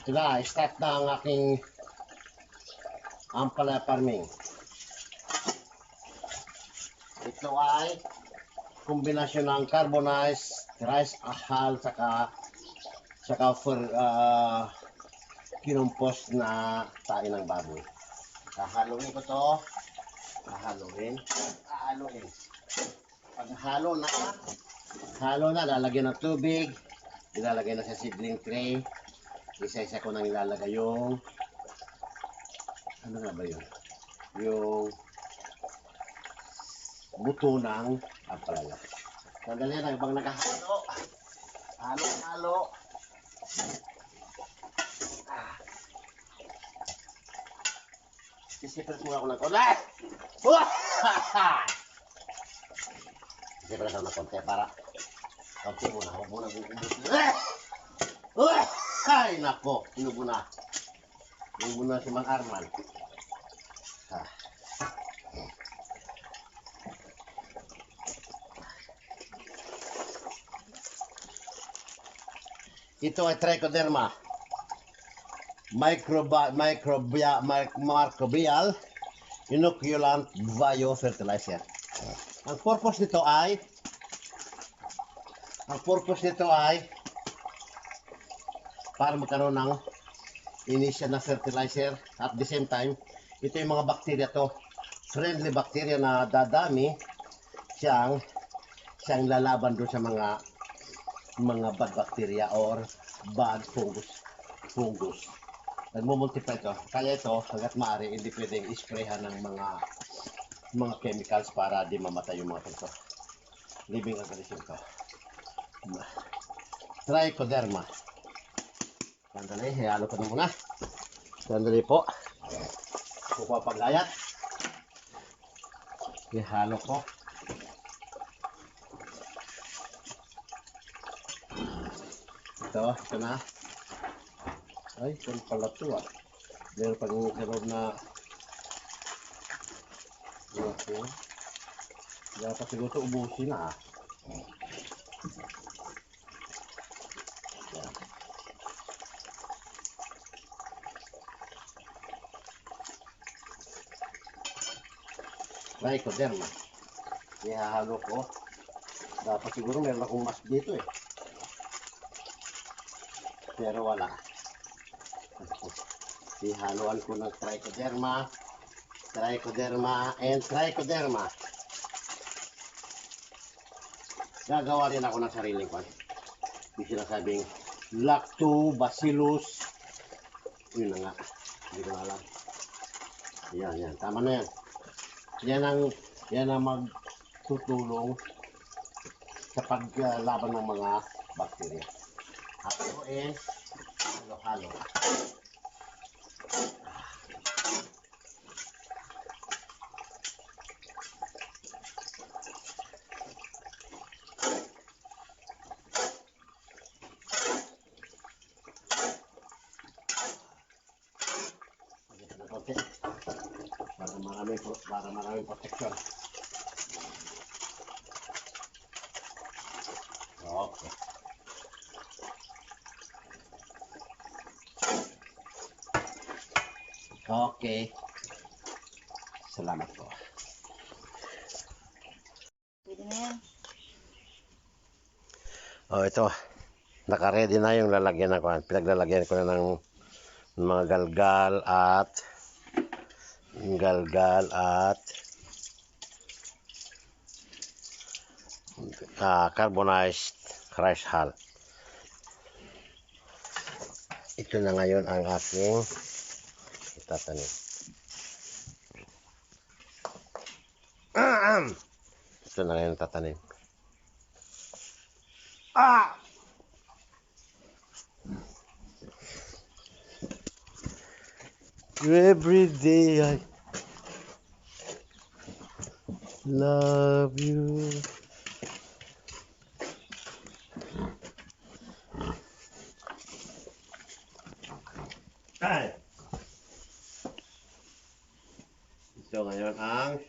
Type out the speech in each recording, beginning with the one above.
Ito na, start na ang aking ampalaya farming. Ito ay kombinasyon ng carbonized rice ahal saka for kinumpos na tae ng baboy. Hahaluin ko to. Hahaluin. Pag halo na, lalagyan ng tubig. Ilalagay na sa seedling tray. Isa-isa ko nang ilalagay yung ano nga ba yun? Yung buto ng ampalaya. Sandali na, habang nakahalo. Halo. Sisipres muna ako ng konti. Sisipres ako ng konti para konti muna. Huwag muna bubusin. Ay, nako. Inubo na. Inubo na si Mang Arman. Ito ay trichoderma. Microbial inoculant biofertilizer. Ang purpose nito ay para magkaroon ng initial na fertilizer. At the same time, ito yung mga bakterya to, friendly bacteria na dadami siyang lalaban doon sa mga bad bacteria or bad fungus. Nagmumultiply ito. Kaya ito, hanggat maaari, hindi pwedeng isprayhan ng mga chemicals para di mamatay yung mga ito. Living organism ito. Trichoderma. Sandali, hihalo ko na muna. Sandali po. Kukuha paglayat. Hihalo ko. Ito na. Ay, ito pala ito Meron pang karoon na ito. Dapat siguro ubusin na Yan. Trichoderma. Ihahalo ko. Dapat siguro meron akong mas dito pero wala. Ihaluan ko ng trichoderma, and trichoderma. Gagawa rin ako ng sariling kwan. Yung sinasabing lactobacillus. Yun na nga. Hindi ko alam. Yan. Tama na yan. Yan ang magtutulong sa paglaban ng mga bakterya. Haluin. Halo. Para maraming protection. Okay. Okay. Salamat po. Pwede na yan. Ito. Naka-ready na yung lalagyan na ko. Pinaglalagyan ko na ng mga galgal at carbonized rice hull. Ito na ngayon ang aking itatanim. Ito na ngayon tatanim. Every day I love you. Ito ngayon ang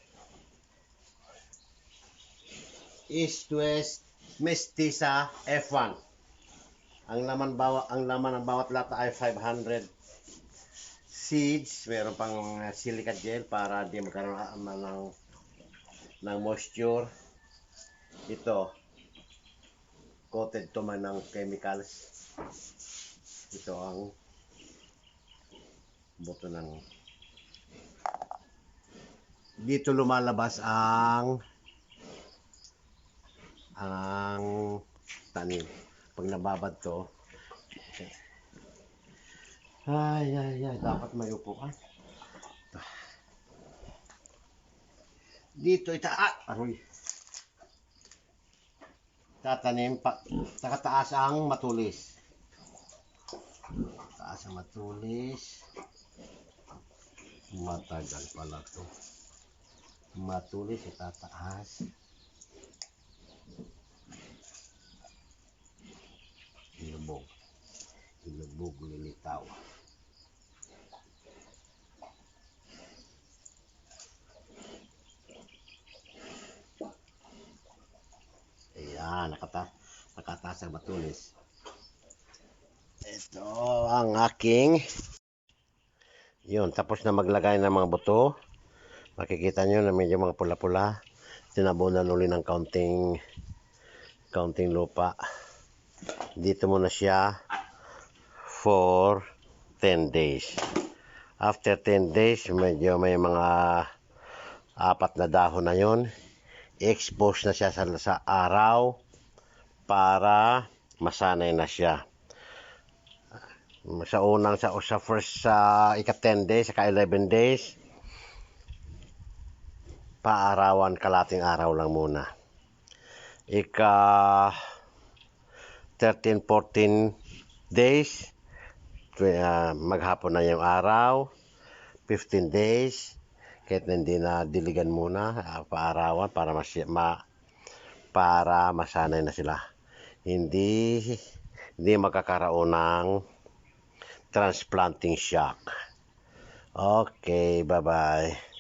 East-West Mestiza F1. Ang laman ng bawat lata ay 500 seeds. Meron pang silica gel para di magkaroon ng moisture. Ito, coated to man ng chemicals. Ito ang buto ng dito lumalabas ang tanim. Pag nababad to, ay, dapat may upuan. Dito aroy. Tatanim pa, takataas ang matulis. Taas ang matulis. Matagal pala to. Matulis, itataas. Ilubog, lilitaw. Ayan, nakataas ang matulis. Ito ang aking yun, tapos na maglagay ng mga buto. Makikita nyo na medyo mga pula-pula. Tinabunan uli ng kaunting lupa. Dito muna siya for 10 days. After 10 days, medyo may mga 4 na dahon na yun. I-expose na siya sa araw para masanay na siya. Sa first ika-10 days, ika-11 days, paarawan, kalating araw lang muna. Ika 13, 14 days, maghapon na yung araw. 15 days, kahit hindi na diligan muna, paarawan para masanay na sila. Hindi magkakaroon ng transplanting shock. Okay, bye-bye.